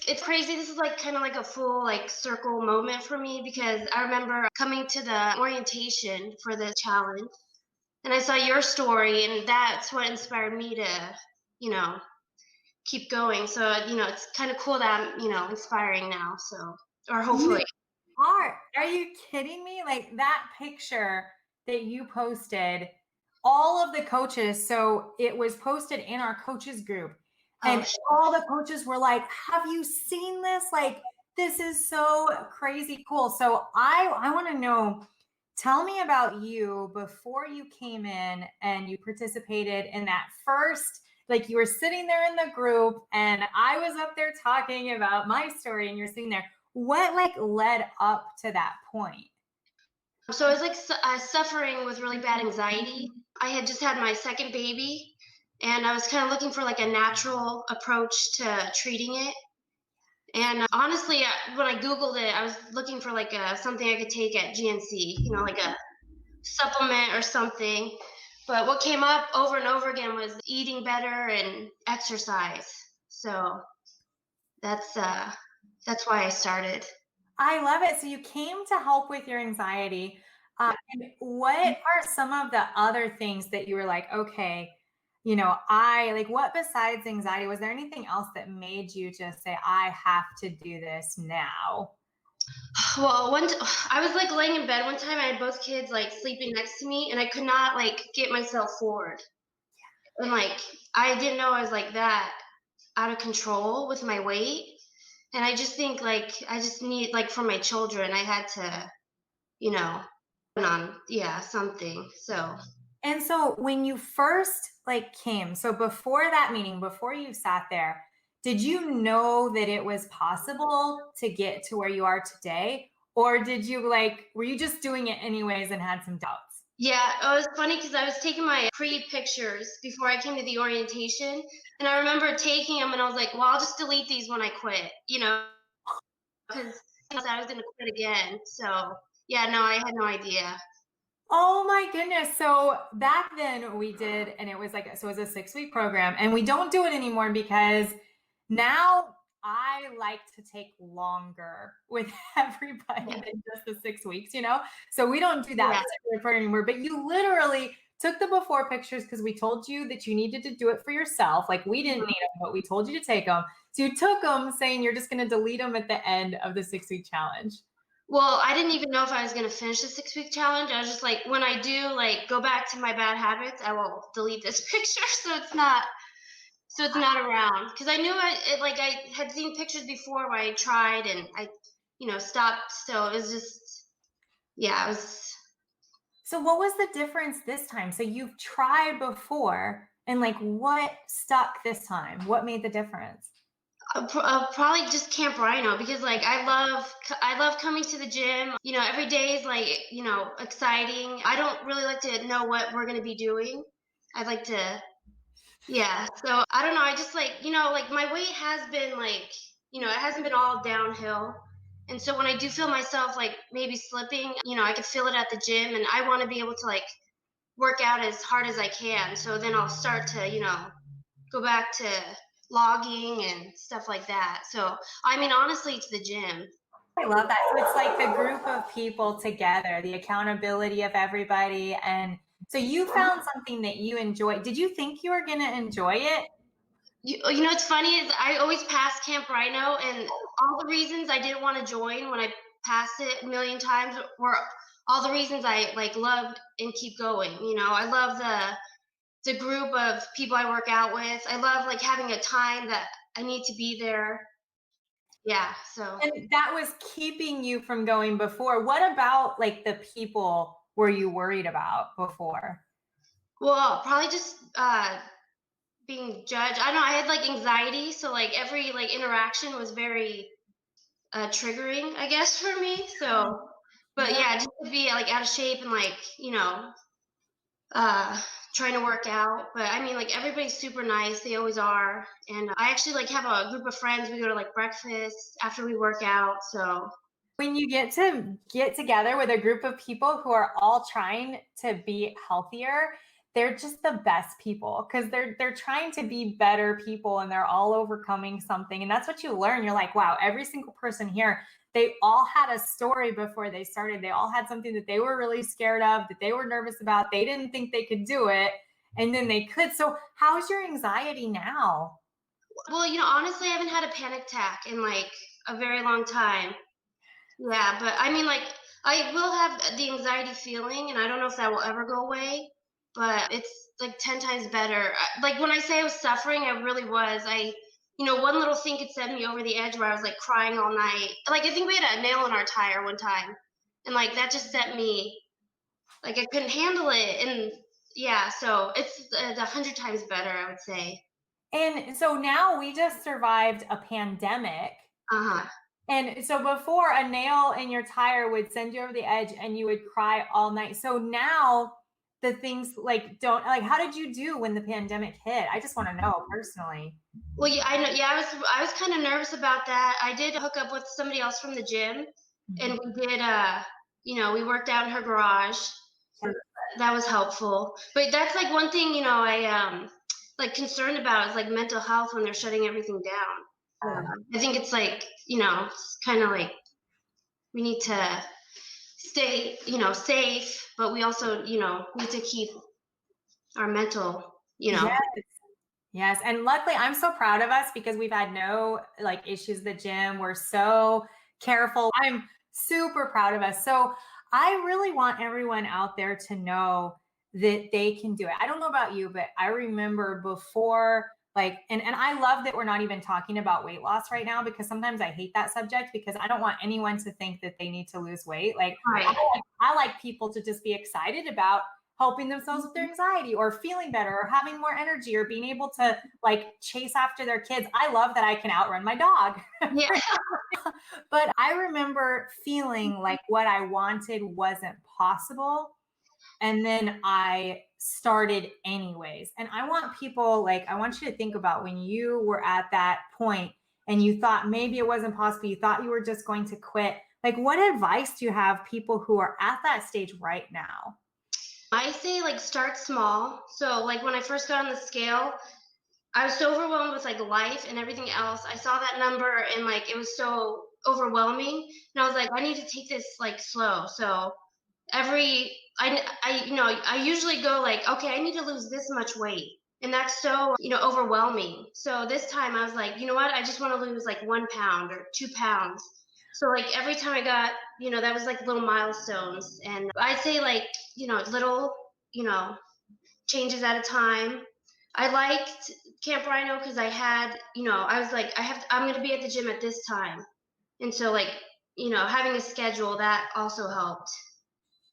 It's crazy. This is like kind of like a full like circle moment for me because I remember coming to the orientation for the challenge and I saw your story and that's what inspired me to, you know, keep going. So, it's kind of cool that I'm, inspiring now. So, or You hopefully. are you kidding me? Like that picture that you posted, all of the coaches, so it was posted in our coaches group, Oh, and all the coaches were like, "Have you seen this? Like, this is so crazy cool." So I want to know, tell me about you before you came in and you participated in that first, like you were sitting there in the group and I was up there talking about my story and you're sitting there. What like led up to that point? so I was like suffering with really bad anxiety. I had just had my second baby and I was kind of looking for like a natural approach to treating it. And honestly, when I Googled it, I was looking for like something I could take at GNC, like a supplement or something. But what came up over and over again was eating better and exercise. So that's uh, that's why I started. I love it. So you came to help with your anxiety. And what are some of the other things that you were like, okay, I like what besides anxiety, was there anything else that made you just say, I have to do this now? Well, I was like laying in bed one time. I had both kids like sleeping next to me, and I could not like get myself forward. And like I didn't know I was like that out of control with my weight. And I just think like I just need like for my children, I had to, you know, put on something. So And so when you first like came, so before that meeting, before you sat there, did you know that it was possible to get to where you are today? Or did you like, were you just doing it anyways and had some doubts? yeah, it was funny because I was taking my pre-pictures before I came to the orientation, and I remember taking them, and I was like, "Well, I'll just delete these when I quit," because I said I was going to quit again. So yeah, no, I had no idea. Oh my goodness. So back then we did, and it was like, so it was a 6 week program, and we don't do it anymore because now I like to take longer with everybody Yeah, than just the 6 weeks, you know? So we don't do that yeah, particular program anymore, but you literally took the before pictures because we told you that you needed to do it for yourself. Like we didn't need mhm. them, but we told you to take them. So you took them saying you're just going to delete them at the end of the 6 week challenge. Well, I didn't even know if I was going to finish the 6 week challenge. I was just like, when I do like go back to my bad habits, I will delete this picture so it's not around because I knew I had seen pictures before where I tried and I stopped. So it was just yeah, it was So what was the difference this time? So you've tried before and like what stuck this time? What made the difference? probably just Camp Rhino because like I love coming to the gym. Every day is like exciting. I don't really like to know what we're gonna be doing. I'd like to yeah. So I don't know. I just like like my weight has been like it hasn't been all downhill. And so when I do feel myself like maybe slipping, I can feel it at the gym, and I want to be able to like work out as hard as I can. So then I'll start to, go back to logging and stuff like that. So, I mean, honestly, it's the gym. I love that. So it's like the group of people together, the accountability of everybody. And so you found something that you enjoy. Did you think you were going to enjoy it? What's funny is I always pass Camp Rhino, and all the reasons I didn't want to join when I passed it a million times were all the reasons I like loved and keep going. I love the group of people I work out with. I love like having a time that I need to be there. Yeah, so And that was keeping you from going before. What about like the people were you worried about before? well, probably just being judged. I don't know. I had like anxiety, so like every like interaction was very triggering, I guess, for me. So, but Yeah. yeah, just to be like out of shape and like uh, trying to work out. But I mean, like everybody's super nice. They always are. And I actually like have a group of friends. We go to like breakfast after we work out. So When you get to get together with a group of people who are all trying to be healthier, they're just the best people because they're trying to be better people and they're all overcoming something. And that's what you learn. You're like, wow, every single person here, they all had a story before they started. They all had something that they were really scared of, that they were nervous about. They didn't think they could do it. And then they could. So how's your anxiety now? Well, honestly, I haven't had a panic attack in like a very long time. Yeah, but I mean, like, I will have the anxiety feeling, and I don't know if that will ever go away, but it's like 10 times better. Like, when I say I was suffering, I really was. One little thing could send me over the edge where I was like crying all night. Like, I think we had a nail in our tire one time, and like that just sent me, like, I couldn't handle it. And yeah, so it's 100 times better, I would say. And so now we just survived a pandemic. Uh huh. And so before, a nail in your tire would send you over the edge and you would cry all night. So now the things like don't like how did you do when the pandemic hit? I just want to know personally. Well, yeah, I know. Yeah, I was kind of nervous about that. I did hook up with somebody else from the gym, and Mhm. we did. We worked out in her garage. And that was helpful. But that's like one thing, I like concerned about is like mental health when they're shutting everything down. I think it's like, it's kind of like we need to stay, safe, but we also, need to keep our mental, Yes. Yes, and luckily, I'm so proud of us because we've had no like issues at the gym. We're so careful. I'm super proud of us. So I really want everyone out there to know that they can do it. I don't know about you, but I remember before like and I love that we're not even talking about weight loss right now because sometimes I hate that subject because I don't want anyone to think that they need to lose weight. Like Right. I like people to just be excited about helping themselves with their anxiety or feeling better or having more energy or being able to like chase after their kids. I love that I can outrun my dog. Yeah. But I remember feeling like what I wanted wasn't possible. And then I started anyways. And I want people like, I want you to think about when you were at that point and you thought maybe it wasn't possible, you thought you were just going to quit. Like, what advice do you have people who are at that stage right now? I say like start small. So like when I first got on the scale, I was so overwhelmed with like life and everything else. I saw that number and like it was so overwhelming. And I was like, I need to take this like slow. So every I usually go like, okay, I need to lose this much weight. And that's so, overwhelming. So this time I was like, you know what? I just want to lose like 1 pound or 2 pounds. So like every time I got, that was like little milestones. And I'd say like, little, you know, changes at a time. I liked Camp Rhino because I was like, I'm gonna be at the gym at this time. And so like, having a schedule that also helped.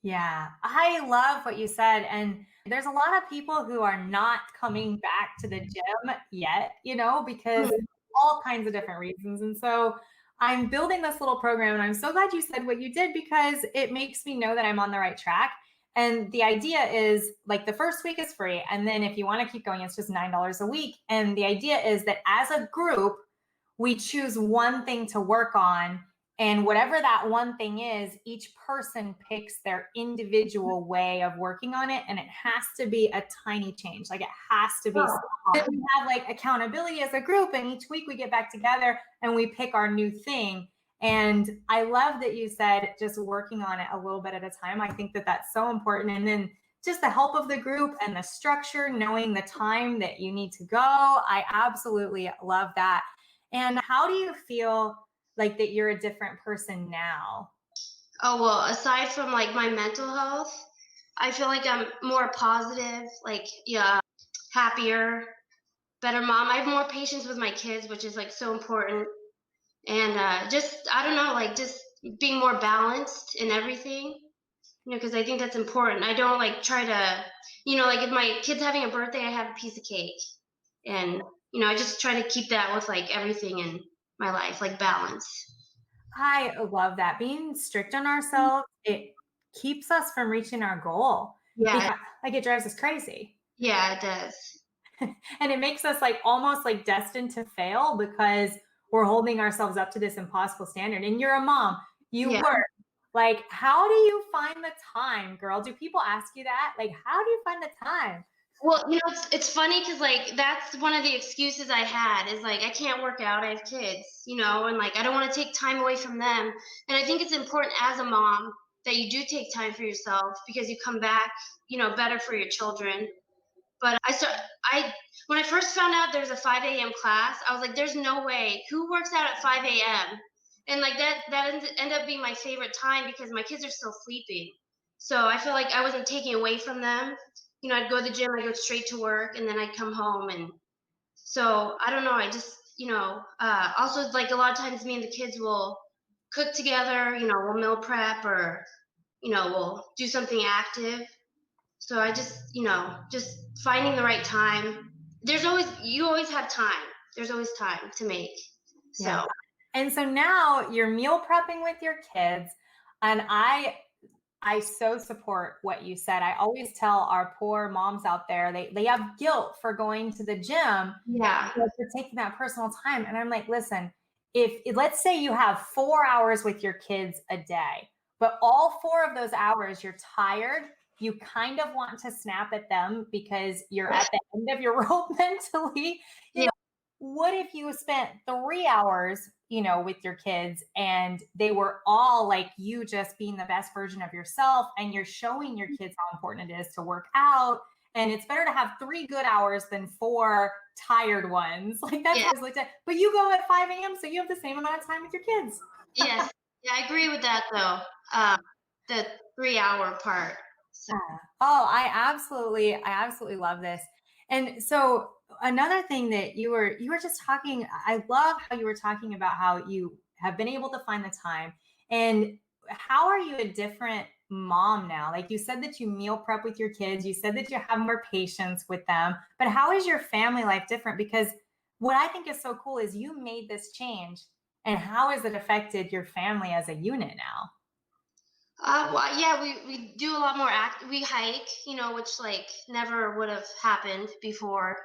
Yeah, I love what you said. And there's a lot of people who are not coming back to the gym yet, because Mhm. all kinds of different reasons. And so I'm building this little program, and I'm so glad you said what you did because it makes me know that I'm on the right track. And the idea is like the first week is free. And then if you want to keep going, it's just $9 a week. And the idea is that as a group, we choose one thing to work on, and whatever that one thing is, each person picks their individual way of working on it. And it has to be a tiny change. Like it has to be small. Then we have like accountability as a group. And each week we get back together and we pick our new thing. And I love that you said just working on it a little bit at a time. I think that that's so important. And then just the help of the group and the structure, knowing the time that you need to go. I absolutely love that. And how do you feel like that you're a different person now? Oh, well, aside from like my mental health, I feel like I'm more positive, like, yeah, happier, better mom. I have more patience with my kids, which is like so important. And just, I don't know, like just being more balanced in everything, because I think that's important. I don't like try to, like if my kid's having a birthday, I have a piece of cake. And, I just try to keep that with like everything in my life, like balance. I love that. Being strict on ourselves, it keeps us from reaching our goal Yeah, because like it drives us crazy. yeah, it does. And it makes us like almost like destined to fail because we're holding ourselves up to this impossible standard. And you're a mom, you Yeah. work. Like, how do you find the time, girl? Do people ask you that? Like, how do you find the time? Well, it's funny because like that's one of the excuses I had is like I can't work out. I have kids, and like I don't want to take time away from them. And I think it's important as a mom that you do take time for yourself because you come back, better for your children. But I when I first found out there was a 5 a.m. class, I was like, "There's no way. Who works out at 5 a.m.?" And like ended up being my favorite time because my kids are still sleeping. So I feel like I wasn't taking away from them. I'd go to the gym, I'd go straight to work, and then I'd come home. And so I don't know. I just also like a lot of times me and the kids will cook together. We'll meal prep or we'll do something active. So I just finding the right time. You always have time. There's always time to make. Yeah. So And so now you're meal prepping with your kids. And I so support what you said. I always tell our poor moms out there, they have guilt for going to the gym, yeah, for taking that personal time. And I'm like, listen, if let's say you have 4 hours with your kids a day, but all 4 of those hours you're tired, you kind of want to snap at them because you're at the end of your rope mentally. You yeah, know, what if you spent 3 hours, with your kids and they were all like you just being the best version of yourself and you're showing your kids how important it is to work out, and it's better to have 3 good hours than 4 tired ones. Like that's yeah, always looked at. But you go at 5 a.m., so you have the same amount of time with your kids. yes, yeah. I agree with that though. The 3 hour part. So Yeah. Oh, I absolutely love this. And so another thing that you were just talking, I love how you were talking about how you have been able to find the time. And how are you a different mom now? Like you said that you meal prep with your kids, you said that you have more patience with them, but how is your family life different? Because what I think is so cool is you made this change, and how has it affected your family as a unit now? well, yeah, we do a lot more we hike, which like never would have happened before.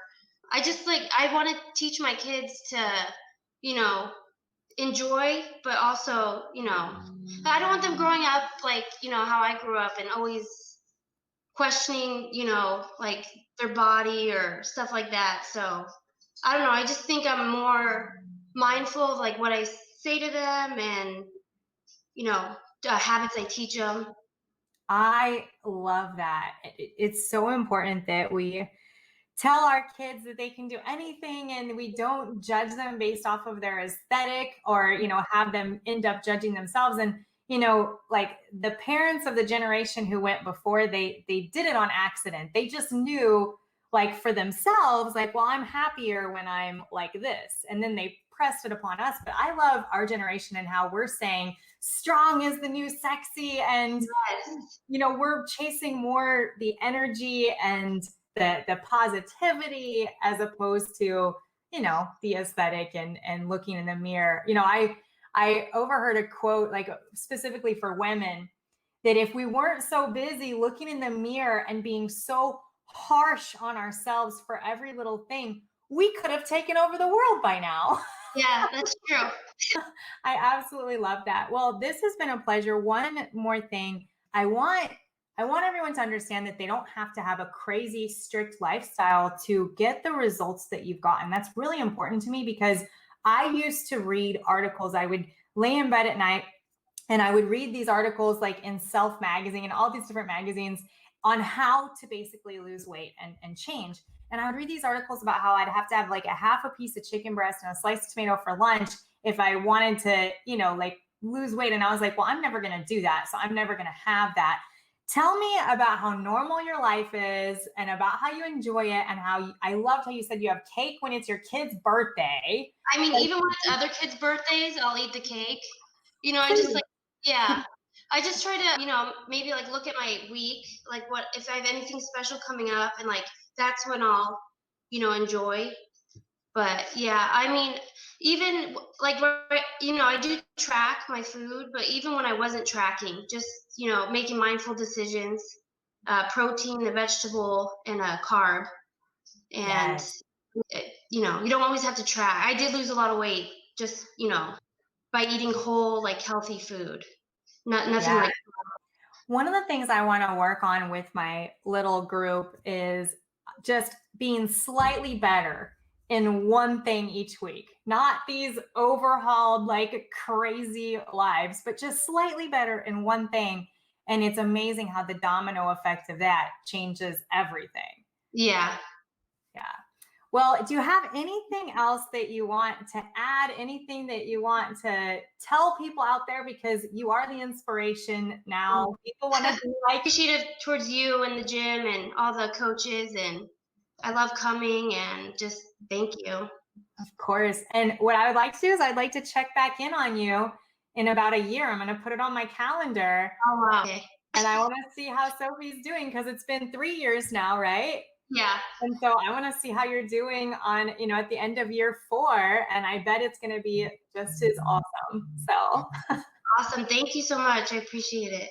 I want to teach my kids to, you know, enjoy, but also, I don't want them growing up like, how I grew up and always questioning, like their body or stuff like that. So I don't know. I just think I'm more mindful of like what I say to them and, habits I teach them. I love that. It's so important that we tell our kids that they can do anything and we don't judge them based off of their aesthetic, or have them end up judging themselves. And like the parents of the generation who went before, they did it on accident. They just knew, like, for themselves, like, well, I'm happier when I'm like this, and then they pressed it upon us. But I love our generation and how we're saying strong is the new sexy, and Yes. we're chasing more the energy and the positivity, as opposed to the aesthetic and looking in the mirror. I overheard a quote, like specifically for women, that if we weren't so busy looking in the mirror and being so harsh on ourselves for every little thing, we could have taken over the world by now. Yeah, that's true. I absolutely love that. Well, this has been a pleasure. One more thing. I want everyone to understand that they don't have to have a crazy strict lifestyle to get the results that you've gotten. That's really important to me because I used to read articles. I would lay in bed at night and I would read these articles like in Self Magazine and all these different magazines on how to basically lose weight and change. And I would read these articles about how I'd have to have like a half a piece of chicken breast and a sliced tomato for lunch if I wanted to, like lose weight. And I was like, well, I'm never going to do that. So I'm never going to have that. Tell me about how normal your life is and about how you enjoy it, and I loved how you said you have cake when it's your kid's birthday. I mean, Like, even when it's other kids' birthdays, I'll eat the cake. I just like, yeah. I just try to, maybe like look at my week, like what if I have anything special coming up, and like that's when I'll, enjoy. But yeah, I mean, even like I do track my food, but even when I wasn't tracking, just making mindful decisions, protein, the vegetable, and a carb, and yes. you don't always have to track. I did lose a lot of weight just by eating whole like healthy food. Nothing Yeah. like. One of the things I want to work on with my little group is just being slightly better in one thing each week. Not these overhauled, like crazy lives, but just slightly better in one thing. And it's amazing how the domino effect of that changes everything. Yeah. Yeah. Well, do you have anything else that you want to add? Anything that you want to tell people out there? Because you are the inspiration Um, now. People want to be like, appreciative towards you and the gym and all the coaches, and I love coming and just thank you. of course. And what I would like to do is I'd like to check back in on you in about a year. I'm going to put it on my calendar Oh wow. Okay. and I want to see how Sophie's doing because it's been 3 years now, right? Yeah. And so I want to see how you're doing on, at the end of year 4. And I bet it's going to be just as awesome. So Awesome. Thank you so much. I appreciate it.